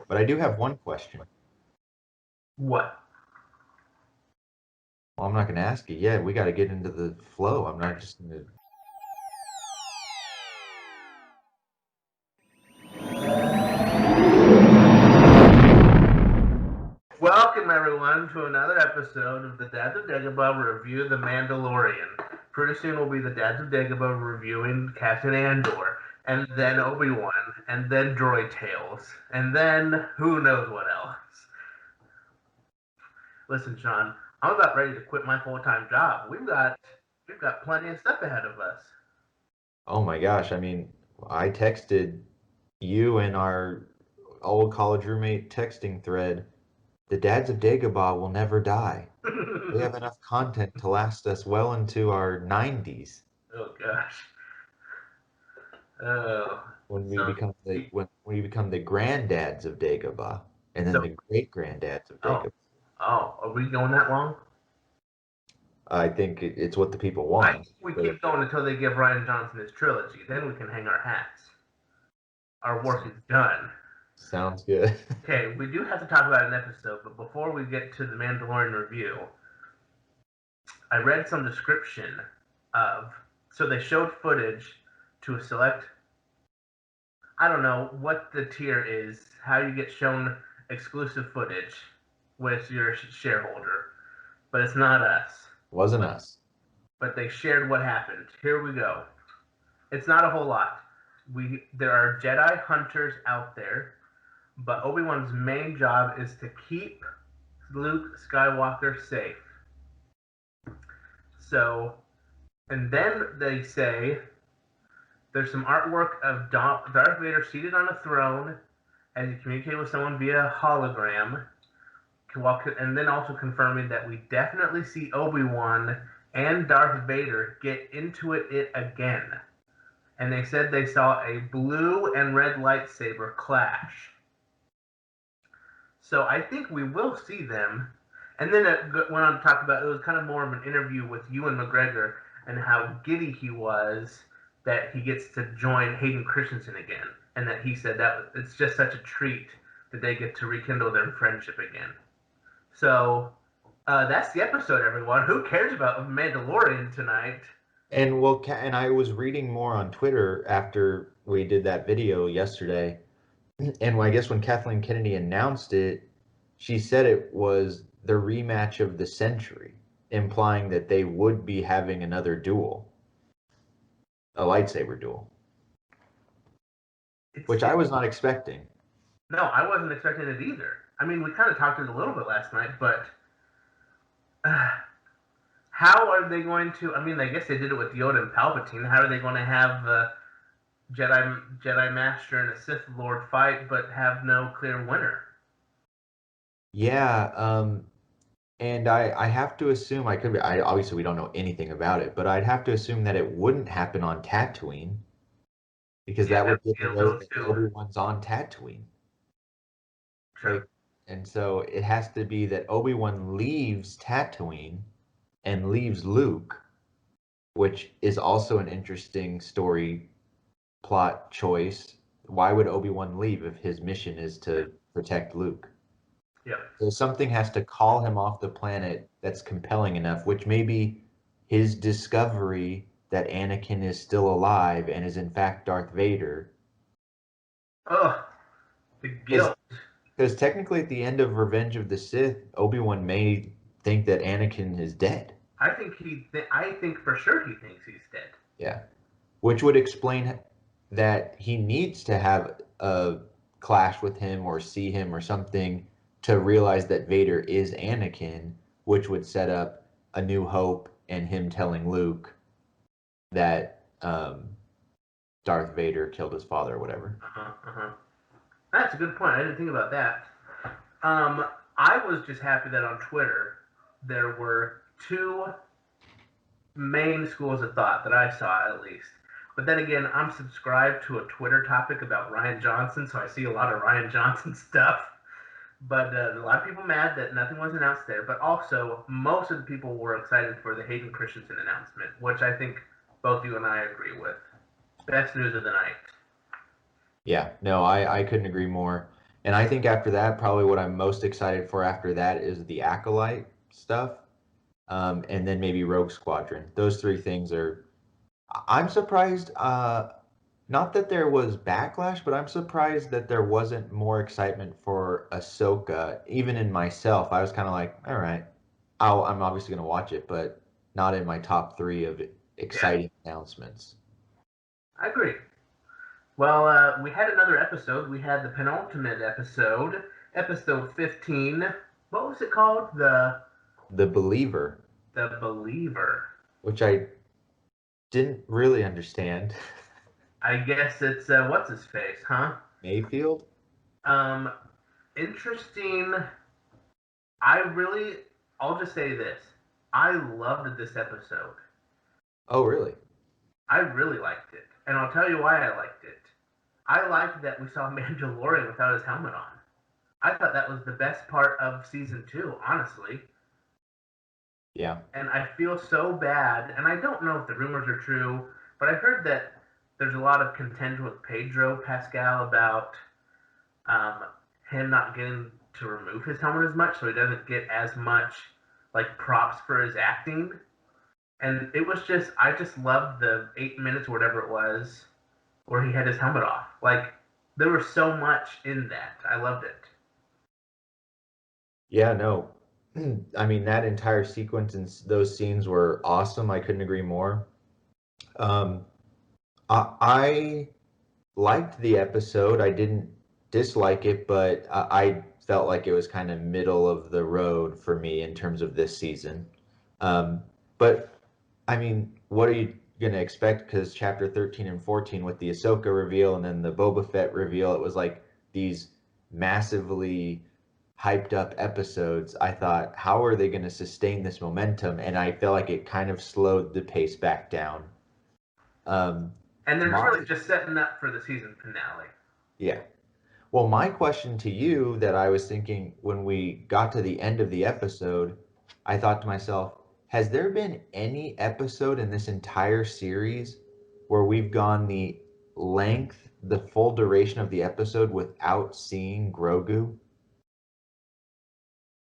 But I do have one question. What? Well, I'm not going to ask you yet. We got to get into the flow. I'm not just going to. Welcome everyone to another episode of the Dads of Dagobah review The Mandalorian. Pretty soon we'll be the Dads of Dagobah reviewing Cassian Andor, and then Obi-Wan, and then Droid Tales, and then who knows what else. Listen, Sean, I'm about ready to quit my full-time job. We've got plenty of stuff ahead of us. Oh my gosh. I mean, I texted you and our old college roommate texting thread. The Dads of Dagobah will never die. We have enough content to last us well into our 90s Oh gosh. Oh, when we so become the when we become the granddads of Dagobah and then so the great granddads of oh Dagobah. are we going that long? I think it's what the people I want. think we So keep going until they give Ryan Johnson his trilogy. Then we can hang our hats. Our work is done. sounds good. Okay, we do have to talk about an episode, but before we get to the Mandalorian review, I read some description of. So they showed footage to a select. I don't know what the tier is, how you get shown exclusive footage with your shareholder, but it's not us. Wasn't us. But they shared what happened. Here we go. It's not a whole lot. There are Jedi hunters out there, but Obi-Wan's main job is to keep Luke Skywalker safe. So, and then they say there's some artwork of Darth Vader seated on a throne as he communicated with someone via hologram, and then also confirming that we definitely see Obi-Wan and Darth Vader get into it again. And they said they saw a blue and red lightsaber clash. So I think we will see them. And then it went on to talk about, it was kind of more of an interview with Ewan McGregor and how giddy he was that he gets to join Hayden Christensen again. And that he said that it's just such a treat that they get to rekindle their friendship again. So that's the episode, everyone. Who cares about Mandalorian tonight? And and I was reading more on Twitter after we did that video yesterday. And I guess when Kathleen Kennedy announced it, she said it was the rematch of the century, implying that they would be having another duel, a lightsaber duel, which I was not expecting. No, I wasn't expecting it either. I mean, we kind of talked it a little bit last night, but how are they going to? I mean, I guess they did it with Yoda and Palpatine. How are they going to have Jedi Master and a Sith Lord fight, but have no clear winner? Yeah, and I have to assume I could be. I obviously we don't know anything about it, but I'd have to assume that it wouldn't happen on Tatooine because Yeah, that would that give would be a away little that too Obi-Wan's on Tatooine. true. Like, and so it has to be that Obi-Wan leaves Tatooine and leaves Luke, which is also an interesting story plot choice. Why would Obi-Wan leave if his mission is to protect Luke? Yeah. So something has to call him off the planet that's compelling enough, which may be his discovery that Anakin is still alive and is in fact Darth Vader. Oh, the guilt. Because technically at the end of Revenge of the Sith, Obi-Wan may think that Anakin is dead. I think for sure he thinks he's dead. Yeah. Which would explain that he needs to have a clash with him or see him or something to realize that Vader is Anakin, which would set up A New Hope and him telling Luke that Darth Vader killed his father or whatever. That's a good point. I didn't think about that. I was just happy that on Twitter there were two main schools of thought that I saw at least. But then again, I'm subscribed to a Twitter topic about Ryan Johnson, so I see a lot of Ryan Johnson stuff. But a lot of people mad that nothing was announced there. But also, most of the people were excited for the Hayden Christensen announcement, which I think both you and I agree with. Best news of the night. Yeah, no, I couldn't agree more. And I think after that, probably what I'm most excited for after that is the Acolyte stuff, and then maybe Rogue Squadron. Those three things are. I'm surprised. Not that there was backlash, but I'm surprised that there wasn't more excitement for Ahsoka. Even in myself, I was kind of like, all right, I'm obviously going to watch it, but not in my top three of Yeah, exciting announcements. I agree. Well, we had another episode. We had the penultimate episode, episode 15. What was it called? The Believer, The Believer. which I didn't really understand. I guess it's what's his face, huh? Mayfield? Um, interesting. I really, I'll just say this. I loved this episode. Oh, really? I really liked it. And I'll tell you why I liked it. I liked that we saw Mandalorian without his helmet on. I thought that was the best part of season 2, honestly. Yeah. And I feel so bad. And I don't know if the rumors are true, but I heard that there's a lot of contention with Pedro Pascal about um, him not getting to remove his helmet as much, so he doesn't get as much like props for his acting. And it was just, I just loved the 8 minutes or whatever it was where he had his helmet off. Like, there was so much in that. I loved it. Yeah, no. I mean, that entire sequence and those scenes were awesome. I couldn't agree more. Um, I liked the episode. I didn't dislike it, but I felt like it was kind of middle of the road for me in terms of this season. But I mean, what are you going to expect? Because chapter 13 and 14 with the Ahsoka reveal and then the Boba Fett reveal, it was like these massively hyped up episodes. I thought, how are they going to sustain this momentum? And I felt like it kind of slowed the pace back down. Um, And they're my really just setting up for the season finale. Yeah. Well, my question to you that I was thinking when we got to the end of the episode, I thought to myself, has there been any episode in this entire series where we've gone the length, the full duration of the episode without seeing Grogu?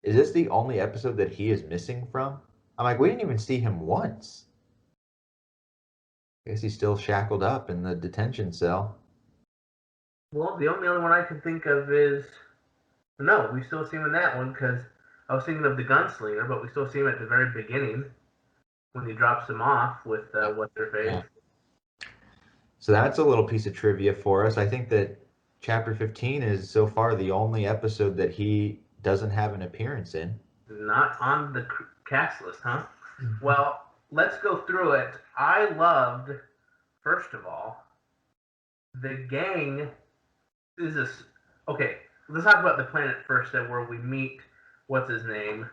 Is this the only episode that he is missing from? I'm like, we didn't even see him once. I guess he's still shackled up in the detention cell. Well, the only other one I can think of is no, we still see him in that one because I was thinking of the gunslinger, but we still see him at the very beginning when he drops him off with what's their face. Yeah. So that's a little piece of trivia for us. I think that chapter 15 is so far the only episode that he doesn't have an appearance in. Not on the cast list, huh? Well, let's go through it. I loved, first of all, the gang is this. Okay, let's talk about the planet first, then, where we meet what's his name.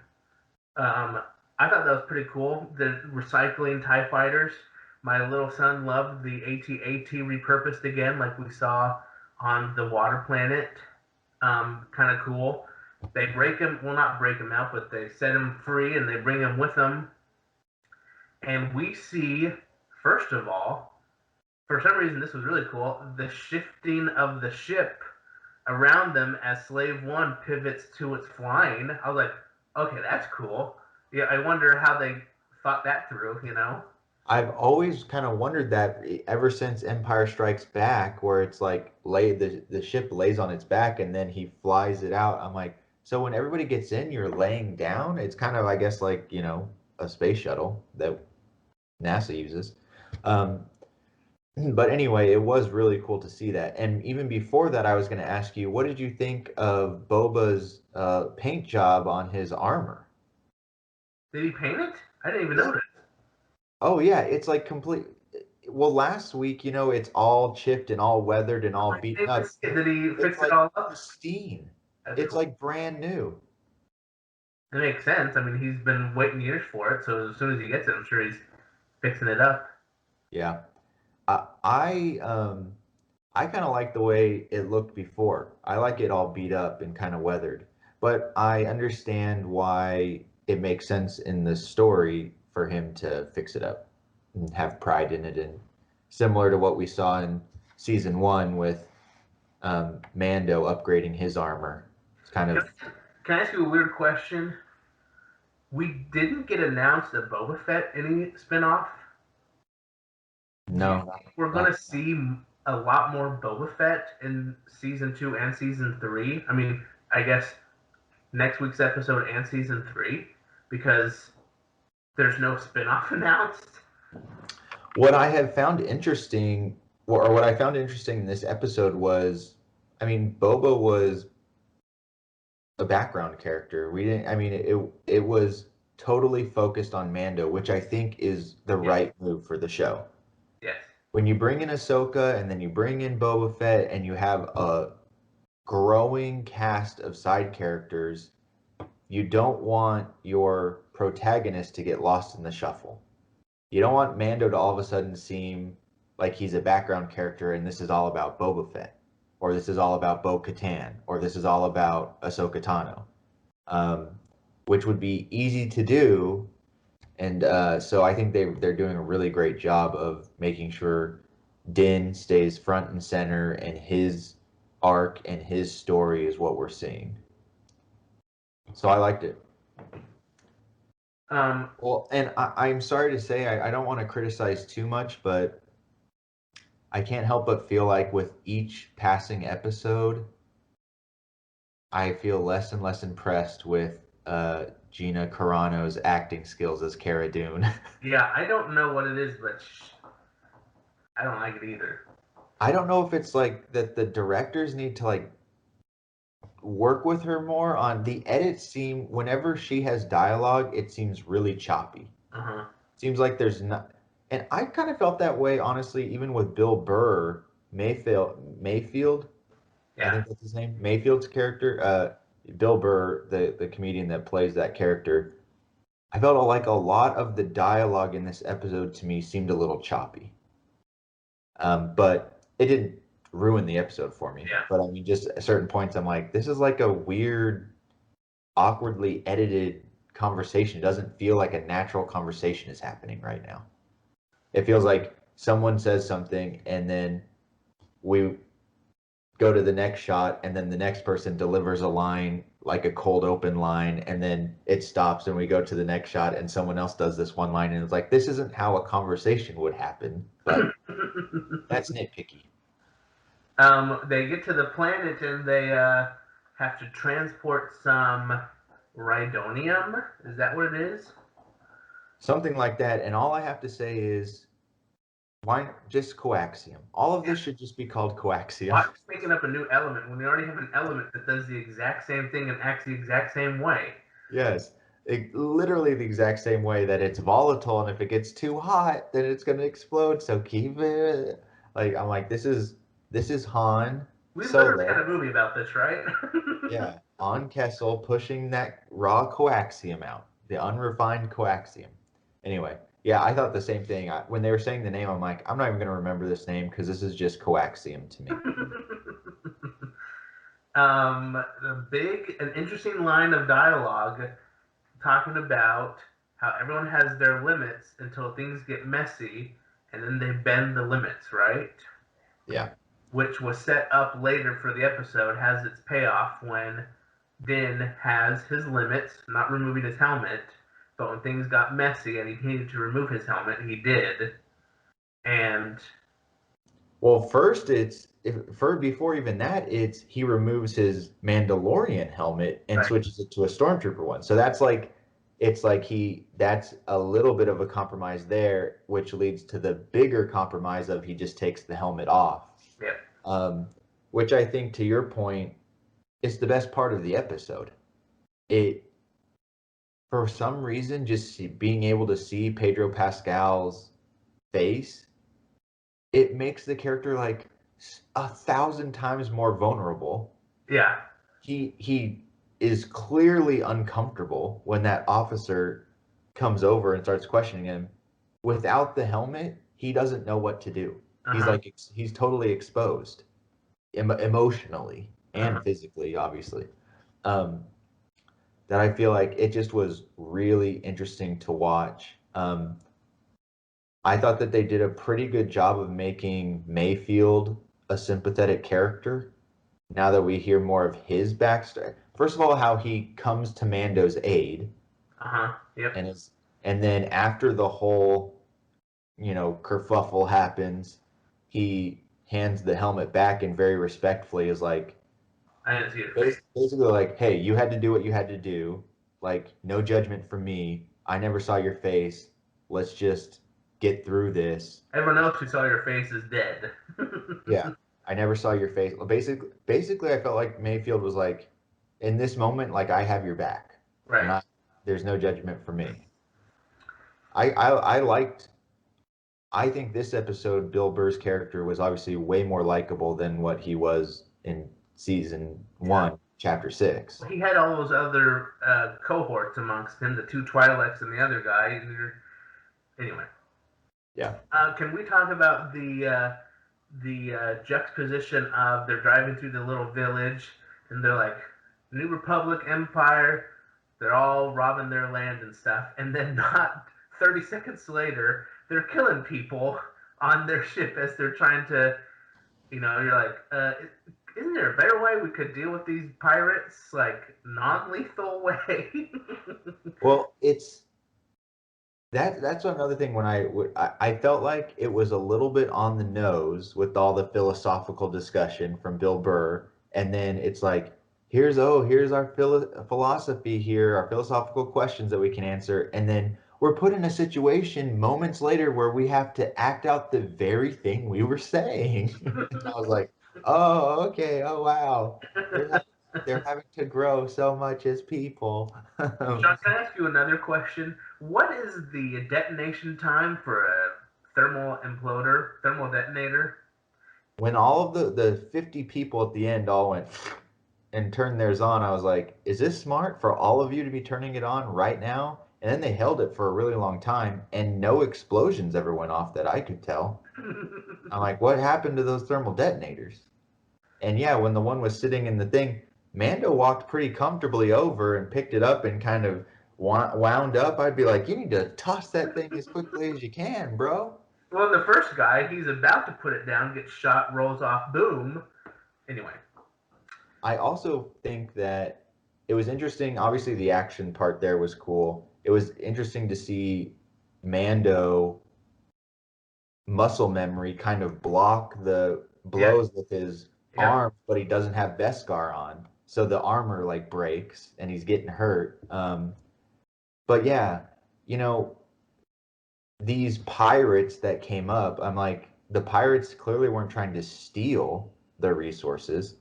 I thought that was pretty cool. The recycling TIE fighters. My little son loved the AT-AT repurposed again, like we saw on the water planet. Kind of cool. They break him, well, not break him out, but they set him free and they bring him with them. And we see, first of all, for some reason, this was really cool, the shifting of the ship around them as Slave One pivots to its flying. I was like, okay, that's cool. Yeah, I wonder how they thought that through, you know? I've always kind of wondered that ever since Empire Strikes Back, where it's like the ship lays on its back and then he flies it out. I'm like, so when everybody gets in, you're laying down. It's kind of, I guess, like a space shuttle that NASA uses. Um, but anyway, it was really cool to see that. And even before that, I was going to ask you, what did you think of Boba's paint job on his armor? Did he paint it? I didn't even Yeah. notice. Oh yeah, it's like complete. Well, last week, it's all chipped and all weathered and all I beaten didn't up. see it. Did he It's fix it like all up? pristine. That's It's cool. like brand new. It makes sense. I mean, he's been waiting years for it, so as soon as he gets it, I'm sure he's fixing it up. Yeah. I I um I kind of like the way it looked before. I like it all beat up and kind of weathered. But I understand why it makes sense in the story for him to fix it up and have pride in it, and similar to what we saw in season 1 with Mando upgrading his armor. It's kind of Can I ask you a weird question? We didn't get announced a Boba Fett any spinoff. Do you no, think we're gonna see a lot more Boba Fett in season 2 and season 3? I mean, I guess next week's episode and season 3, because there's no spinoff announced. what I have found interesting, or what I found interesting in this episode was, I mean, Boba was a background character. We didn't. I mean, it was totally focused on Mando, which I think is the Yes. right move for the show. Yes. When you bring in Ahsoka and then you bring in Boba Fett and you have a growing cast of side characters, you don't want your protagonist to get lost in the shuffle. You don't want Mando to all of a sudden seem like he's a background character and this is all about Boba Fett, or this is all about Bo-Katan, or this is all about Ahsoka Tano, which would be easy to do. And so I think they're doing a really great job of making sure Din stays front and center, and his arc and his story is what we're seeing. So I liked it. Well, and I'm sorry to say, I don't want to criticize too much, but I can't help but feel like with each passing episode, I feel less and less impressed with Gina Carano's acting skills as Cara Dune. Yeah, I don't know what it is, but I don't like it either. I don't know if it's like that the directors need to like work with her more on the edits. Seem whenever she has dialogue, it seems really choppy. Uh-huh. Seems like there's not, and I kind of felt that way honestly, even with Bill Burr, Mayfield, I Yeah. think that's his name, Mayfield's character. Bill Burr, the comedian that plays that character. I felt like a lot of the dialogue in this episode to me seemed a little choppy. But it didn't ruin the episode for me. Yeah. But I mean, just at certain points, I'm like, this is like a weird, awkwardly edited conversation. It doesn't feel like a natural conversation is happening right now. It feels like someone says something and then we go to the next shot and then the next person delivers a line like a cold open line and then it stops and we go to the next shot and someone else does this one line and it's like this isn't how a conversation would happen, but that's nitpicky. They get to the planet and they have to transport some rhydonium. Is that what it is? Something like that, and all I have to say is why just coaxium? All of this should just be called coaxium. Why are we making up a new element when we already have an element that does the exact same thing and acts the exact same way? Yes, literally the exact same way that it's volatile, and if it gets too hot, then it's gonna explode. So keep it. Like I'm like, this is Han We literally Solo. had a movie about this, right? Yeah, on Kessel pushing that raw coaxium out, the unrefined coaxium. Anyway, yeah, I thought the same thing. When they were saying the name, I'm like, I'm not even gonna remember this name because this is just coaxium to me. An interesting line of dialogue talking about how everyone has their limits until things get messy, and then they bend the limits, right? Yeah. Which was set up later for the episode, has its payoff when Din has his limits, not removing his helmet, but when things got messy and he needed to remove his helmet, he did. And well, first before even that, it's he removes his Mandalorian helmet and right. switches it to a stormtrooper one. So that's like it's like that's a little bit of a compromise there, which leads to the bigger compromise of he just takes the helmet off. Yeah. Which I think to your point is the best part of the episode. It for some reason being able to see Pedro Pascal's face, it makes the character like 1,000 times more vulnerable. Yeah. He is clearly uncomfortable when that officer comes over and starts questioning him. Without the helmet, he doesn't know what to do. He's totally exposed, emotionally and physically, obviously. That I feel like it just was really interesting to watch. I thought that they did a pretty good job of making Mayfield a sympathetic character. now that we hear more of his backstory. First of all, how he comes to Mando's aid, Yep. and is, and then after the whole, kerfuffle happens, he hands the helmet back and very respectfully is like, I didn't see your face. basically like, hey, you had to do what you had to do. Like, no judgment from me. I never saw your face. Let's just get through this. Everyone else who saw your face is dead. Yeah. I never saw your face. Basically, I felt like Mayfield was like, in this moment, like I have your back, and Right. there's no judgment for me. I liked. I think this episode, Bill Burr's character was obviously way more likable than what he was in season Yeah. 1, chapter 6. He had all those other cohorts amongst him, the two Twi'leks and the other guy. Anyway. Yeah. Can we talk about the juxtaposition of they're driving through the little village and they're like New Republic Empire, they're all robbing their land and stuff, and then not 30 seconds later they're killing people on their ship as they're trying to, you're like, isn't there a better way we could deal with these pirates, like non-lethal way? Well, that's another thing when I felt like it was a little bit on the nose with all the philosophical discussion from Bill Burr, and then it's like here's our philosophy here, our philosophical questions that we can answer, and then we're put in a situation moments later where we have to act out the very thing we were saying. And I was like, oh, okay, oh wow, they're having to grow so much as people. Sean, can I ask you another question? What is the detonation time for a thermal detonator? When all of the 50 people at the end all went and turned theirs on, I was like, is this smart for all of you to be turning it on right now? And then they held it for a really long time and no explosions ever went off that I could tell. I'm like, what happened to those thermal detonators? And yeah, when the one was sitting in the thing, Mando walked pretty comfortably over and picked it up and kind of wound up. I'd be like, you need to toss that thing as quickly as you can, bro. Well, the first guy, he's about to put it down, gets shot, rolls off, boom. Anyway. I also think that it was interesting. Obviously, the action part there was cool. It was interesting to see Mando muscle memory kind of block the Yep. blows with his Yep. arm, but he doesn't have Beskar on, so the armor like breaks and he's getting hurt. But yeah, you know, these pirates that came up, I'm like, the pirates clearly weren't trying to steal their resources.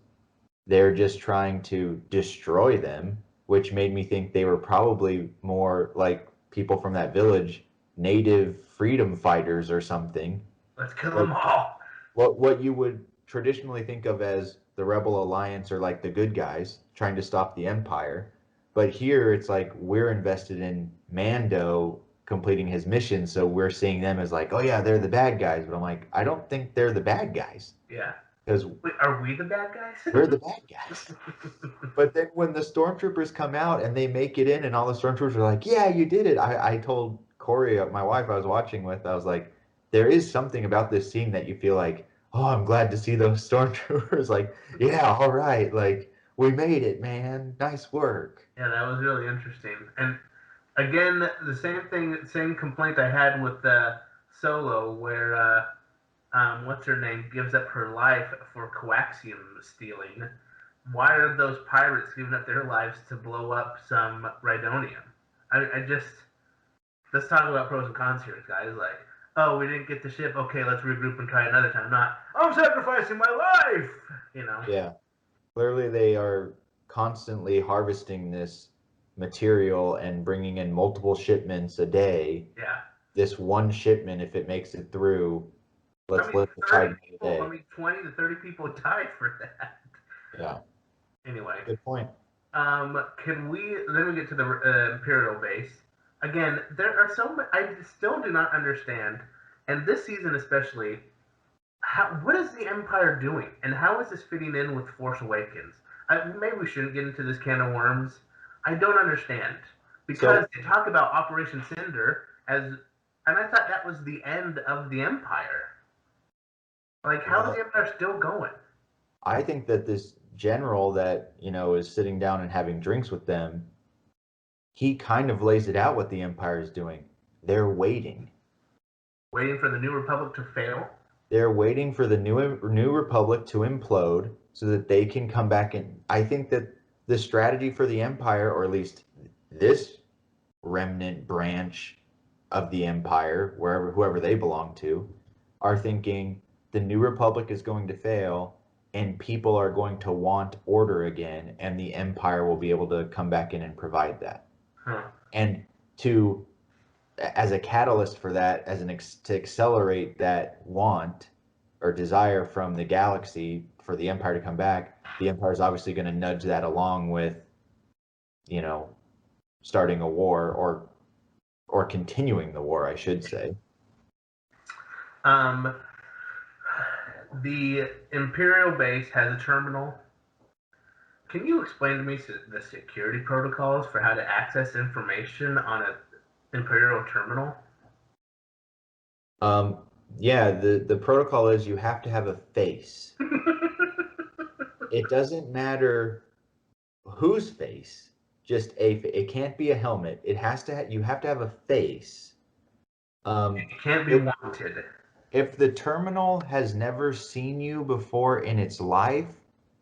They're just trying to destroy them, which made me think they were probably more like people from that village, native freedom fighters or something. Let's kill Like them all. what you would traditionally think of as the Rebel Alliance or like the good guys trying to stop the Empire. But here it's like we're invested in Mando completing his mission, so we're seeing them as like, oh yeah, they're the bad guys. But I'm like, I don't think they're the bad guys Yeah. because Wait, are we the bad guys? we're the bad guys. But then when the stormtroopers come out and they make it in, and all the stormtroopers are like, "Yeah, you did it." I told Corey, my wife I was watching with, I was like, "There is something about this scene that you feel like, oh, I'm glad to see those stormtroopers." Like, yeah, all right, like we made it, man. Nice work. Yeah, that was really interesting. And again, the same complaint I had with Solo, where what's her name gives up her life for coaxium stealing. Why are those pirates giving up their lives to blow up some Rhydonium? I just let's talk about pros and cons here, guys. Like, oh, we didn't get the ship. Okay, let's regroup and try another time. Not, I'm sacrificing my life. You know. Yeah, clearly they are constantly harvesting this material and bringing in multiple shipments a day. Yeah. This one shipment, if it makes it through, I let's mean, live the 30 fight people. another I day. mean, 20 to 30 people died for that. Yeah, Anyway, good point. can we? Then we get to the Imperial base. Again, there are so many. I still do not understand, and this season especially. What is the Empire doing, and how is this fitting in with Force Awakens? Maybe we shouldn't get into this can of worms. I don't understand because they talk about Operation Cinder as, and I thought that was the end of the Empire. Like, how is the Empire still going? I think that this general that, is sitting down and having drinks with them, he kind of lays it out what the Empire is doing. They're waiting. Waiting for the New Republic to fail? They're waiting for the new Republic to implode so that they can come back in. I think that the strategy for the Empire, or at least this remnant branch of the Empire, whoever they belong to, are thinking the New Republic is going to fail and people are going to want order again, and the Empire will be able to come back in and provide that. Huh. And to as a catalyst for that, to accelerate that want or desire from the galaxy for the Empire to come back, the Empire is obviously going to nudge that along with, starting a war or continuing the war, I should say. The Imperial base has a terminal. Can you explain to me the security protocols for how to access information on an Imperial terminal? Yeah, the protocol is you have to have a face. It doesn't matter whose face, just it can't be a helmet. It has to you have to have a face. It can't be wanted. If the terminal has never seen you before in its life,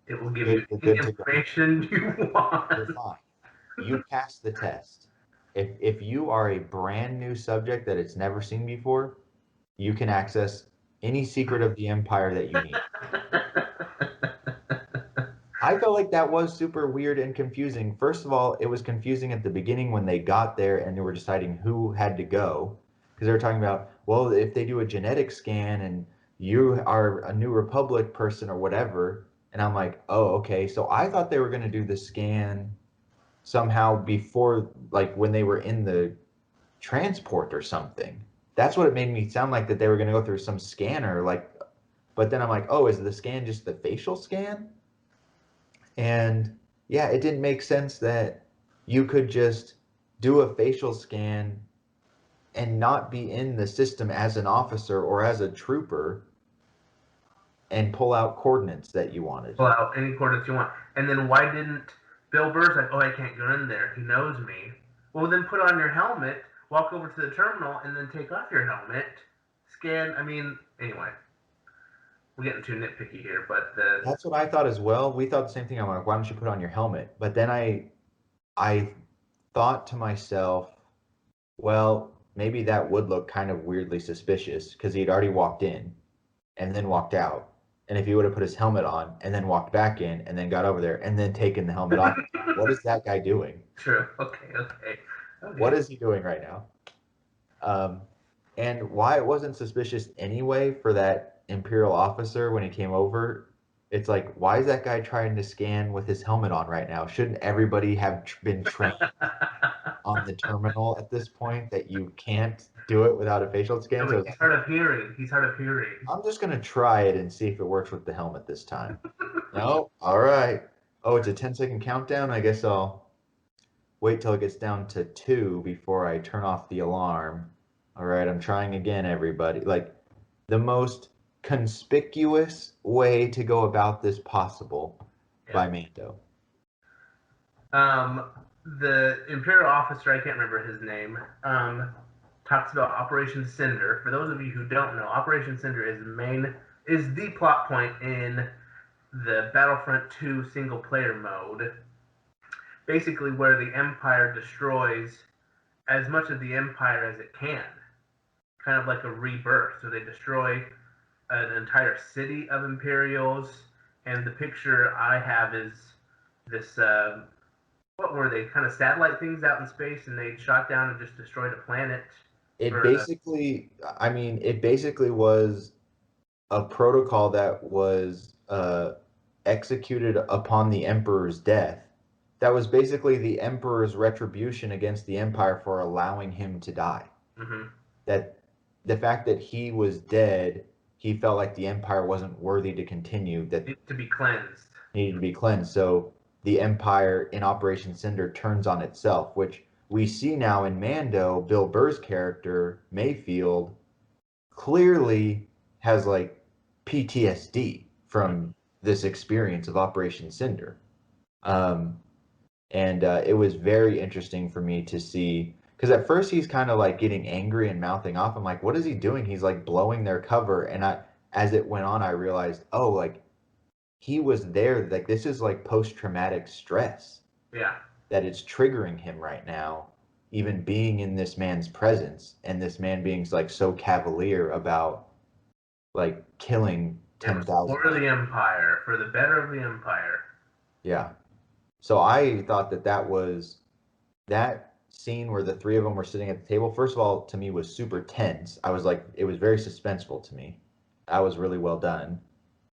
it will give you the information you want. You're fine. You pass the test. If you are a brand new subject that it's never seen before, you can access any secret of the Empire that you need. I felt like that was super weird and confusing. First of all, it was confusing at the beginning when they got there and they were deciding who had to go. Because they were talking about, well, if they do a genetic scan and you are a New Republic person or whatever. And I'm like, oh, okay. So I thought they were going to do the scan somehow before, like when they were in the transport or something. That's what it made me sound like, that they were going to go through some scanner. But then I'm like, oh, is the scan just the facial scan? And yeah, it didn't make sense that you could just do a facial scan and not be in the system as an officer or as a trooper and pull out coordinates that you wanted. Pull out any coordinates you want. And then why didn't Bill Burr's like, oh, I can't go in there. He knows me. Well, then put on your helmet, walk over to the terminal, and then take off your helmet, scan. Anyway. We're getting too nitpicky here, but that's what I thought as well. We thought the same thing. I'm like, why don't you put on your helmet? But then I thought to myself, well, maybe that would look kind of weirdly suspicious because he'd already walked in and then walked out. And if he would have put his helmet on and then walked back in and then got over there and then taken the helmet off, what is that guy doing? True. Okay. What is he doing right now? And why it wasn't suspicious anyway for that Imperial officer when he came over, it's like, why is that guy trying to scan with his helmet on right now? Shouldn't everybody have been trained on the terminal at this point that you can't do it without a facial scan? No, he's hard of hearing. I'm just going to try it and see if it works with the helmet this time. No? All right. Oh, it's a 10-second countdown? I guess I'll wait till it gets down to 2 before I turn off the alarm. All right, I'm trying again, everybody. Like, the most conspicuous way to go about this possible by Mando. The Imperial officer, I can't remember his name, talks about Operation Cinder. For those of you who don't know, Operation Cinder is the plot point in the Battlefront 2 single player mode. Basically where the Empire destroys as much of the Empire as it can. Kind of like a rebirth. So they destroy an entire city of Imperials, and the picture I have is this, what were they, kind of satellite things out in space, and they shot down and just destroyed a planet. It basically was a protocol that was executed upon the Emperor's death. That was basically the Emperor's retribution against the Empire for allowing him to die. Mm-hmm. That the fact that he was dead, he felt like the Empire wasn't worthy to continue. That needed to be cleansed. Needed to be cleansed. So the Empire in Operation Cinder turns on itself, which we see now in Mando. Bill Burr's character, Mayfield, clearly has like PTSD from this experience of Operation Cinder. Um, and it was very interesting for me to see because at first he's kind of like getting angry and mouthing off. I'm like, what is he doing? He's like blowing their cover. And as it went on, I realized, oh, like he was there. Like this is like post-traumatic stress Yeah. that it's triggering him right now, even being in this man's presence and this man being like so cavalier about like killing It was 10,000 for the people. Empire, for the better of the Empire. Yeah. So I thought that that scene where the three of them were sitting at the table, first of all, to me was super tense. I was like, it was very suspenseful to me. That was really well done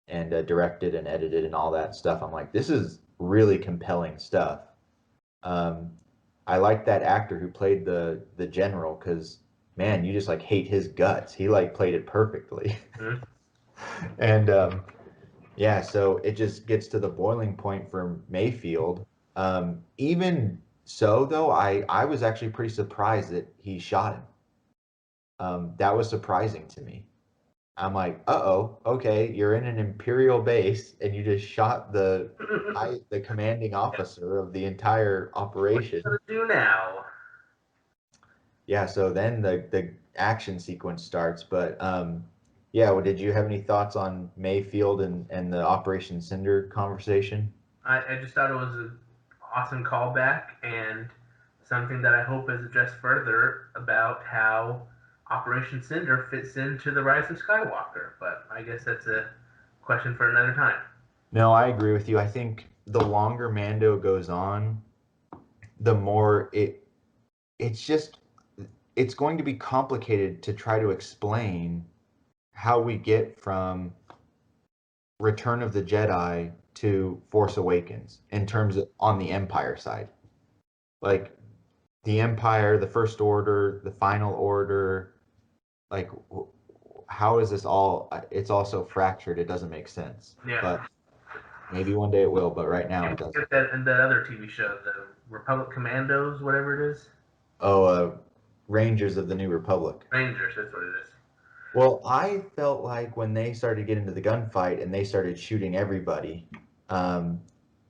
and directed and edited and all that stuff. I'm like, this is really compelling stuff. Um, I like that actor who played the general because man, you just like hate his guts. He like played it perfectly. Hmm. And yeah, so it just gets to the boiling point for Mayfield. Even so, though, I was actually pretty surprised that he shot him. That was surprising to me. I'm like, uh-oh, okay, you're in an Imperial base and you just shot the commanding officer of the entire What are you operation. gonna do now? Yeah, so then the action sequence starts. But yeah, well, did you have any thoughts on Mayfield and the Operation Cinder conversation? I just thought it was an awesome callback and something that I hope is addressed further about how Operation Cinder fits into the Rise of Skywalker. But I guess that's a question for another time. No, I agree with you. I think the longer Mando goes on, the more it's just it's going to be complicated to try to explain how we get from Return of the Jedi to Force Awakens in terms of on the Empire side. Like the Empire, the First Order, the Final Order, like how is this all it's all so fractured it doesn't make sense. Yeah. But maybe one day it will, but right now it doesn't. Get that in that other TV show, the Republic Commandos, whatever it is. Oh, Rangers of the New Republic. Rangers, that's what it is. Well, I felt like when they started to get into the gunfight and they started shooting everybody, um,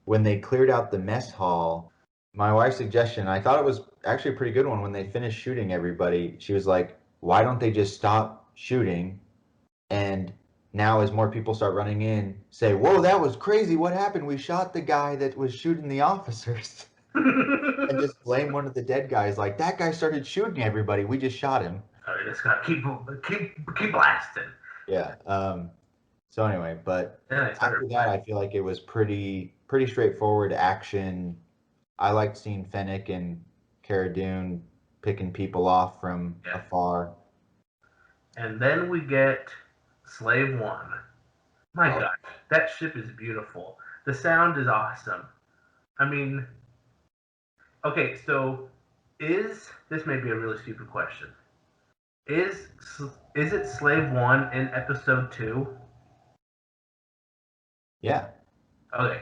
when they cleared out the mess hall, my wife's suggestion, I thought it was actually a pretty good one. When they finished shooting everybody, she was like, why don't they just stop shooting? And now, as more people start running in, say, whoa, that was crazy. What happened? We shot the guy that was shooting the officers. And just blame one of the dead guys, like, that guy started shooting everybody. We just shot him. I just gotta keep blasting. Yeah. So anyway, but Then I started. after that, I feel like it was pretty straightforward action. I liked seeing Fennec and Cara Dune picking people off from Yeah. afar. And then we get Slave One. My Oh, gosh, that ship is beautiful. The sound is awesome. I mean, okay, so is this may be a really stupid question? Is is it Slave One in Episode 2? yeah. Okay,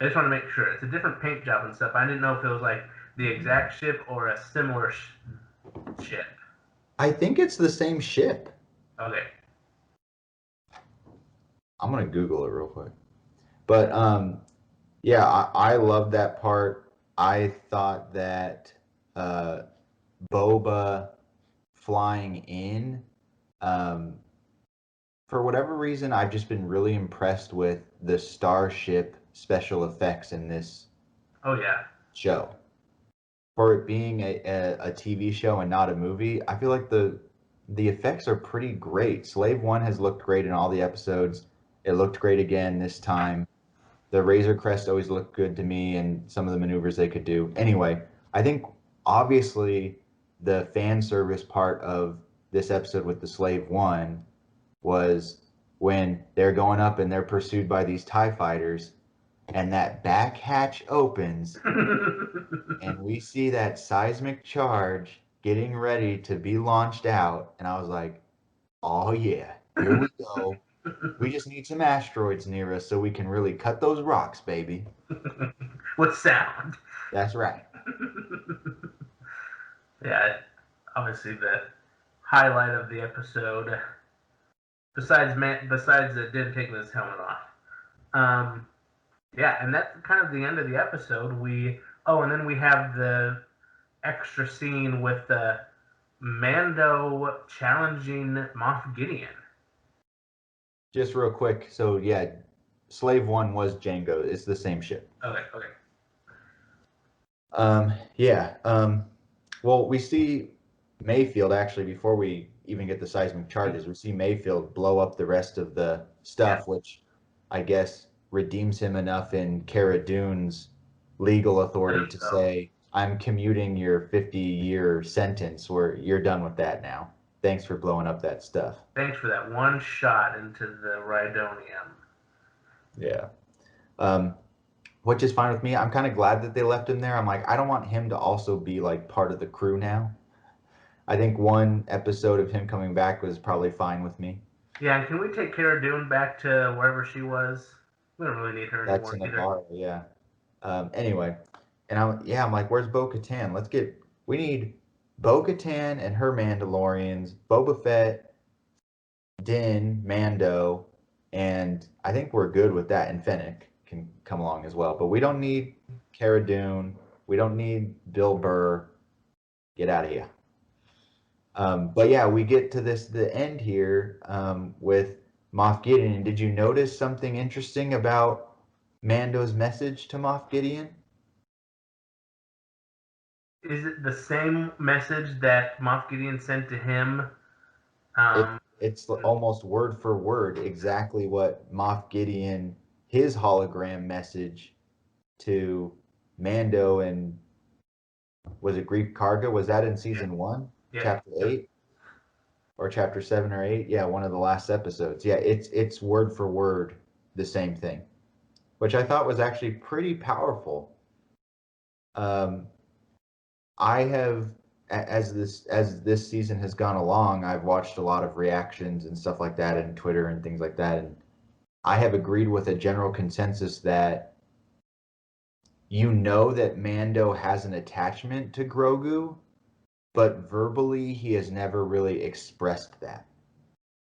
I just want to make sure. It's a different paint job and stuff. I didn't know if it was like the exact ship or a similar ship. I think it's the same ship. Okay. I'm gonna Google it real quick. But yeah, I love that part. I thought that uh, Boba flying in, um, for whatever reason, I've just been really impressed with the Starship special effects in this Oh yeah. show. For it being a TV show and not a movie, I feel like the effects are pretty great. Slave One has looked great in all the episodes. It looked great again this time. The Razor Crest always looked good to me, and some of the maneuvers they could do. Anyway, I think obviously the fan service part of this episode with the Slave One was when they're going up and they're pursued by these TIE fighters, and that back hatch opens, and we see that seismic charge getting ready to be launched out. And I was like, oh, yeah, here we go. We just need some asteroids near us so we can really cut those rocks, baby. With sound. That's right. Yeah, obviously the highlight of the episode, besides Dan taking his helmet off, Yeah, and that's kind of the end of the episode. And then we have the extra scene with Mando challenging Moff Gideon. Just real quick. So yeah, Slave One was Django. It's the same ship. Okay. Yeah. Well, we see Mayfield actually before we even get the seismic charges. We see Mayfield blow up the rest of the stuff, Yeah. which I guess redeems him enough in Cara Dune's legal authority to So, say, "I'm commuting your 50-year sentence, where you're done with that now. Thanks for blowing up that stuff." thanks for that one shot into the Rhydonium. Yeah. Um, which is fine with me. I'm kind of glad that they left him there. I'm like, I don't want him to also be like part of the crew now. I think one episode of him coming back was probably fine with me. Yeah, and can we take Cara Dune back to wherever she was? We don't really need her That's anymore in either. Navarro, yeah. Anyway, and I'm like, where's Bo-Katan? We need Bo-Katan and her Mandalorians, Boba Fett, Din, Mando, and I think we're good with that. And Fennec can come along as well, but we don't need Cara Dune. We don't need Bill Burr. Get out of here. But yeah, we get to the end here with Moff Gideon. Did you notice something interesting about Mando's message to Moff Gideon? Is it the same message that Moff Gideon sent to him? It's almost word for word exactly what Moff Gideon, his hologram message to Mando, and was it Greek Karga? Was that in season one, Yeah. chapter 8? Or chapter 7 or 8? Yeah, one of the last episodes. Yeah, it's word for word the same thing, which I thought was actually pretty powerful. Um, I have, as this season has gone along, I've watched a lot of reactions and stuff like that in Twitter and things like that, and I have agreed with a general consensus that that Mando has an attachment to Grogu, but verbally he has never really expressed that.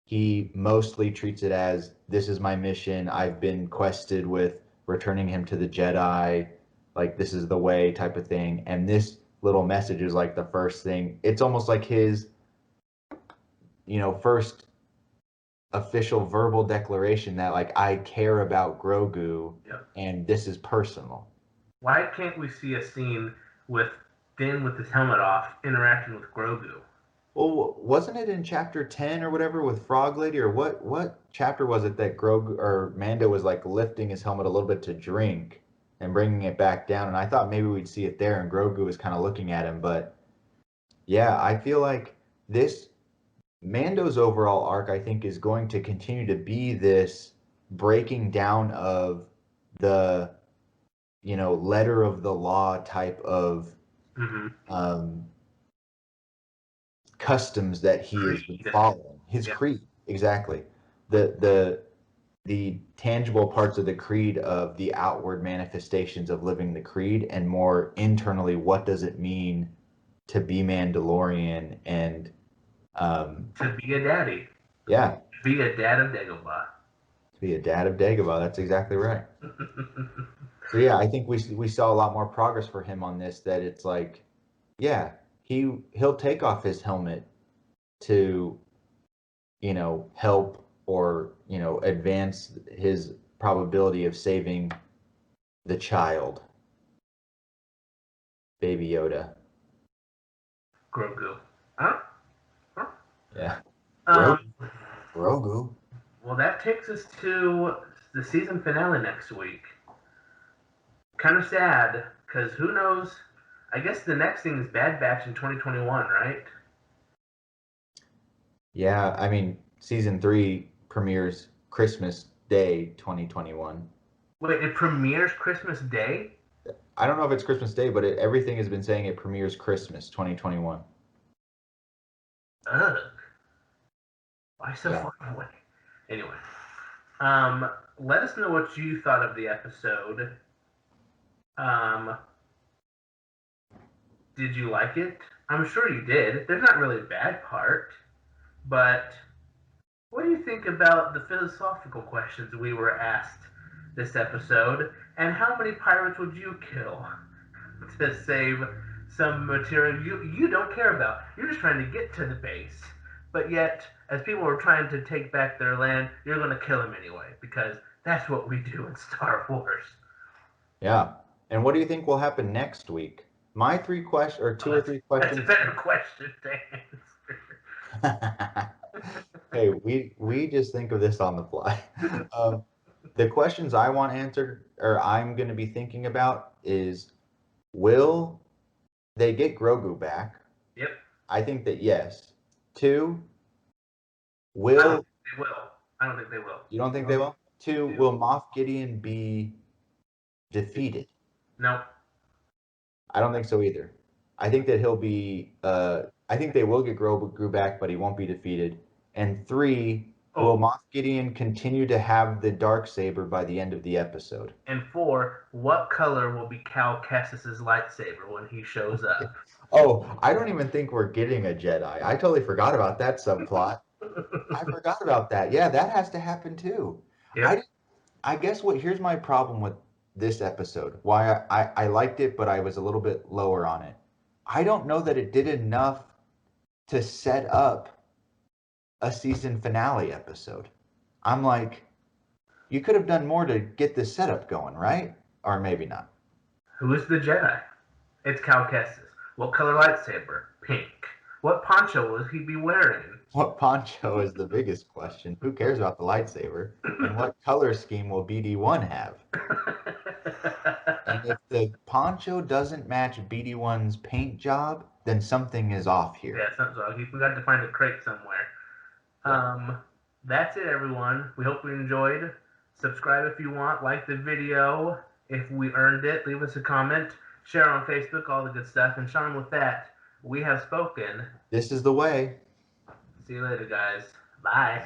He mostly treats it as, this is my mission. I've been quested with returning him to the Jedi. Like, this is the way type of thing. And this little message is like the first thing. It's almost like his, first official verbal declaration that, like, I care about Grogu Yep. and this is personal. Why can't we see a scene with Din with his helmet off interacting with Grogu? Well, wasn't it in chapter 10 or whatever with Frog Lady, or what chapter was it that Grogu or Mando was like lifting his helmet a little bit to drink and bringing it back down, and I thought maybe we'd see it there and Grogu was kind of looking at him, but yeah, I feel like this Mando's overall arc, I think, is going to continue to be this breaking down of the letter of the law type of Mm-hmm. customs that he has been following. His creed, exactly. The tangible parts of the creed, of the outward manifestations of living the creed, and more internally, what does it mean to be Mandalorian and to be a daddy. Yeah. Be a dad of Dagobah. To be a dad of Dagobah. That's exactly right. So yeah, I think we saw a lot more progress for him on this. That it's like, yeah, he'll take off his helmet to help or advance his probability of saving the child, Baby Yoda. Grogu. Huh? Yeah. Um, Grogu. Well, that takes us to the season finale next week. Kind of sad, because who knows? I guess the next thing is Bad Batch in 2021, right? Yeah, I mean, season 3 premieres Christmas Day 2021. Wait, it premieres Christmas Day? I don't know if it's Christmas Day, but everything has been saying it premieres Christmas 2021. Ugh. Why so far away? Anyway, let us know what you thought of the episode. Did you like it? I'm sure you did. There's not really a bad part, but what do you think about the philosophical questions we were asked this episode? And how many pirates would you kill to save some material you don't care about? You're just trying to get to the base. But yet, as people are trying to take back their land, you're going to kill them anyway, because that's what we do in Star Wars. Yeah. And what do you think will happen next week? My three questions, or two or three That's a questions. better question to answer. Hey, we just think of this on the fly. Um, the questions I want answered, or I'm going to be thinking about, is will they get Grogu back? Yep. I think that yes. Two, I don't will think they will. I don't think they will. you don't think they will? Two, will Moff Gideon be defeated? No. I don't think so either. I think that he'll be. I think they will get Grogu back, but he won't be defeated. And three, will Oh, Moff Gideon continue to have the dark saber by the end of the episode? and four, what color will be Cal Kestis's lightsaber when he shows up? Oh, I don't even think we're getting a Jedi. I totally forgot about that subplot. I forgot about that. Yeah, that has to happen too. I Yep. I guess what here's my problem with this episode. Why I liked it, but I was a little bit lower on it. I don't know that it did enough to set up a season finale episode. I'm like, you could have done more to get this setup going, right? Or maybe not. Who's the Jedi? It's Cal Kestis. What color lightsaber? Pink. What poncho will he be wearing? What poncho is the biggest question? Who cares about the lightsaber? And what color scheme will BD1 have? And if the poncho doesn't match BD1's paint job, then something is off here. Yeah, something's wrong. We got to find a crate somewhere. Yeah. That's it, everyone. We hope you enjoyed. Subscribe if you want. Like the video if we earned it. Leave us a comment. Share on Facebook, all the good stuff. And Sean, with that, we have spoken. This is the way. See you later, guys. Bye.